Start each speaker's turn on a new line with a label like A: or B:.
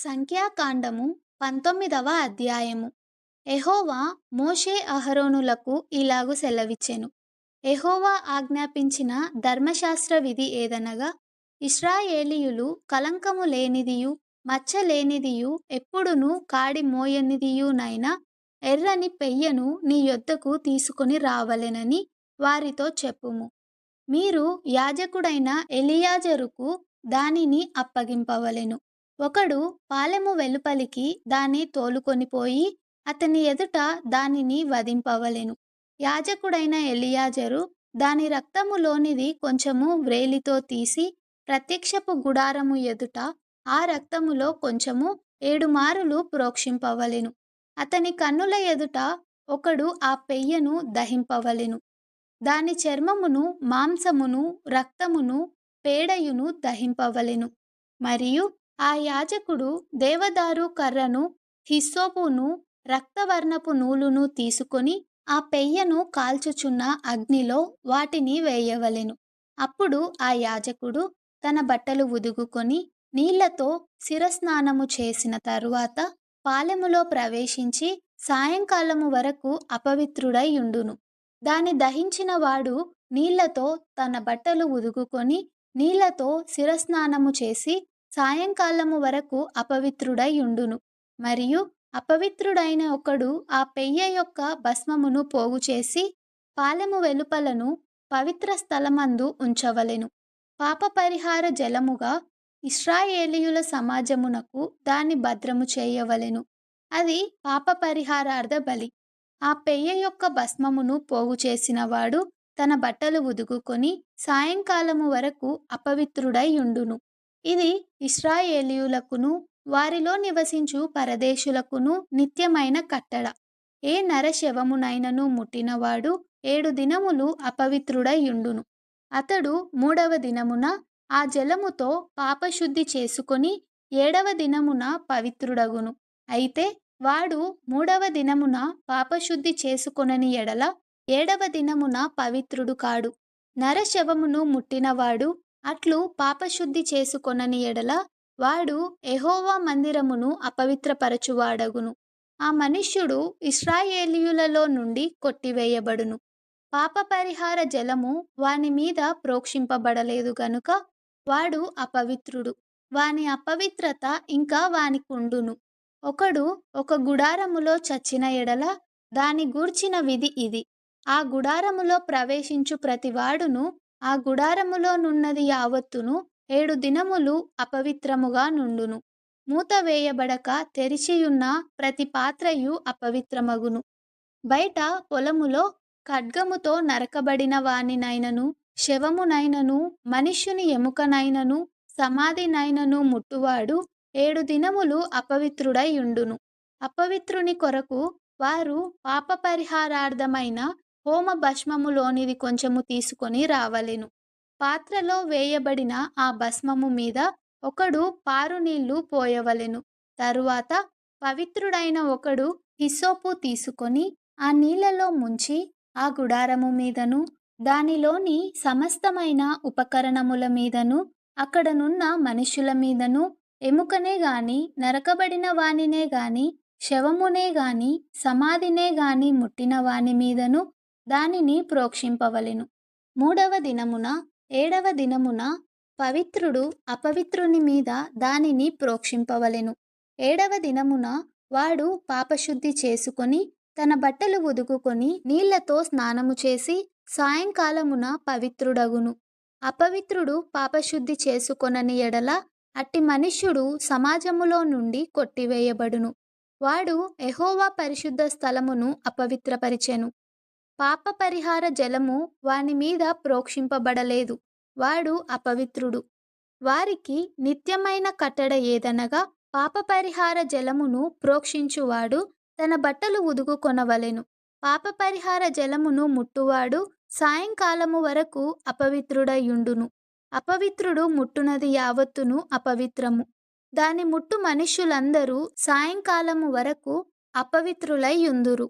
A: సంఖ్యాకాండము 19వ అధ్యాయము. యెహోవా మోషే అహరోనులకు ఇలాగు సెలవిచ్చెను. యెహోవా ఆజ్ఞాపించిన ధర్మశాస్త్ర విధి ఏదనగా, ఇశ్రాయేలీయులు కళంకము లేనిదియు మచ్చ లేనిదియు ఎప్పుడునూ కాడి మోయనిదియునైన ఎర్రని పెయ్యను నీ యొద్దకు తీసుకొని రావలెనని వారితో చెప్పుము. మీరు యాజకుడైన ఎలియాజరుకు దానిని అప్పగింపవలెను. ఒకడు పాలెము వెలుపలికి దాని తోలుకొనిపోయి అతని ఎదుట దానిని వధింపవలెను. యాజకుడైన ఎలియాజరు దాని రక్తములోనిది కొంచెము వ్రేలితో తీసి ప్రత్యక్షపు గుడారము ఎదుట ఆ రక్తములో కొంచెము 7 మారులు ప్రోక్షింపవలెను. అతని కన్నుల ఎదుట ఒకడు ఆ పెయ్యను దహింపవలెను. దాని చర్మమును మాంసమును రక్తమును పేడయును దహింపవలెను. మరియు ఆ యాజకుడు దేవదారు కర్రను హిస్సోపును రక్తవర్ణపు నూలును తీసుకొని ఆ పెయ్యను కాల్చుచున్న అగ్నిలో వాటిని వేయవలెను. అప్పుడు ఆ యాజకుడు తన బట్టలు ఉదుగుకొని నీళ్లతో శిరస్నానము చేసిన తరువాత పాలెములో ప్రవేశించి సాయంకాలము వరకు అపవిత్రుడై యుండును. దాని దహించిన వాడు నీళ్లతో తన బట్టలు ఉదుగుకొని నీళ్లతో శిరస్నానము చేసి సాయంకాలము వరకు అపవిత్రుడై యుండును. మరియు అపవిత్రుడైన ఒకడు ఆ పెయ్య యొక్క భస్మమును పోగుచేసి పాలెము వెలుపలను పవిత్ర స్థలమందు ఉంచవలెను. పాపపరిహార జలముగా ఇశ్రాయేలీయుల సమాజమునకు దాన్ని భద్రము చేయవలెను. అది పాపపరిహారార్థ బలి. ఆ పెయ్య యొక్క భస్మమును పోగు చేసిన వాడు తన బట్టలు ఉదుగుకొని సాయంకాలము వరకు అపవిత్రుడై యుండును. ఇది ఇశ్రాయేలీయులకును వారిలో నివసించు పరదేశులకును నిత్యమైన కట్టడ. ఏ నరశవమునైనను ముట్టినవాడు 7 దినములు అపవిత్రుడై యుండును. అతడు 3వ దినమున ఆ జలముతో పాపశుద్ధి చేసుకొని 7వ దినమున పవిత్రుడగును. అయితే వాడు 3వ దినమున పాపశుద్ధి చేసుకొనని ఎడల 7వ దినమున పవిత్రుడు కాడు. నరశవమును ముట్టినవాడు అట్లు పాపశుద్ధి చేసుకొనని ఎడల వాడు యెహోవా మందిరమును అపవిత్రపరచువాడగును. ఆ మనుష్యుడు ఇశ్రాయేలీయులలో నుండి కొట్టివేయబడును. పాపపరిహార జలము వాని మీద ప్రోక్షింపబడలేదు గనుక వాడు అపవిత్రుడు. వాని అపవిత్రత ఇంకా వానికుండును. ఒకడు ఒక గుడారములో చచ్చిన ఎడల దాని గూర్చిన విధి ఇది. ఆ గుడారములో ప్రవేశించు ప్రతివాడును ఆ గుడారములో నున్నది యావత్తును 7 దినములు అపవిత్రముగా నుండును. మూత వేయబడక తెరిచియున్న ప్రతి పాత్రయు అపవిత్రమగును. బయట పొలములో ఖడ్గముతో నరకబడిన వానినైనను శవమునైనను మనుష్యుని ఎముకనైనను సమాధినైనను ముట్టువాడు 7 దినములు అపవిత్రుడై యుండును. అపవిత్రుని కొరకు వారు పాపపరిహారార్థమైన హోమ భస్మములోనిది కొంచెము తీసుకొని రావలెను. పాత్రలో వేయబడిన ఆ భస్మము మీద ఒకడు పారునీళ్లు పోయవలెను. తరువాత పవిత్రుడైన ఒకడు హిస్సోపు తీసుకొని ఆ నీళ్లలో ముంచి ఆ గుడారము మీదను దానిలోని సమస్తమైన ఉపకరణముల మీదను అక్కడనున్న మనుషుల మీదను ఎముకనే గాని నరకబడిన వానినే గాని శవమునే గాని సమాధినే గాని ముట్టిన వాని మీదను దానిని ప్రోక్షింపవలెను. 3వ దినమున 7వ దినమున పవిత్రుడు అపవిత్రుని మీద దానిని ప్రోక్షింపవలెను. 7వ దినమున వాడు పాపశుద్ధి చేసుకొని తన బట్టలు ఉదుగుకొని నీళ్లతో స్నానము చేసి సాయంకాలమున పవిత్రుడగును. అపవిత్రుడు పాపశుద్ధి చేసుకొనని ఎడల అట్టి మనుష్యుడు సమాజములో నుండి కొట్టివేయబడును. వాడు యెహోవా పరిశుద్ధ స్థలమును అపవిత్రపరిచెను. పాపపరిహార జలము వాని మీద ప్రోక్షింపబడలేదు. వాడు అపవిత్రుడు. వారికి నిత్యమైన కట్టడ ఏదనగా పాపపరిహార జలమును ప్రోక్షించువాడు తన బట్టలు ఉదుగుకొనవలెను. పాపపరిహార జలమును ముట్టువాడు సాయంకాలము వరకు అపవిత్రుడై యుండును. అపవిత్రుడు ముట్టునది యావత్తును అపవిత్రము. దాని ముట్టు మనుష్యులందరూ సాయంకాలము వరకు అపవిత్రులై యుందురు.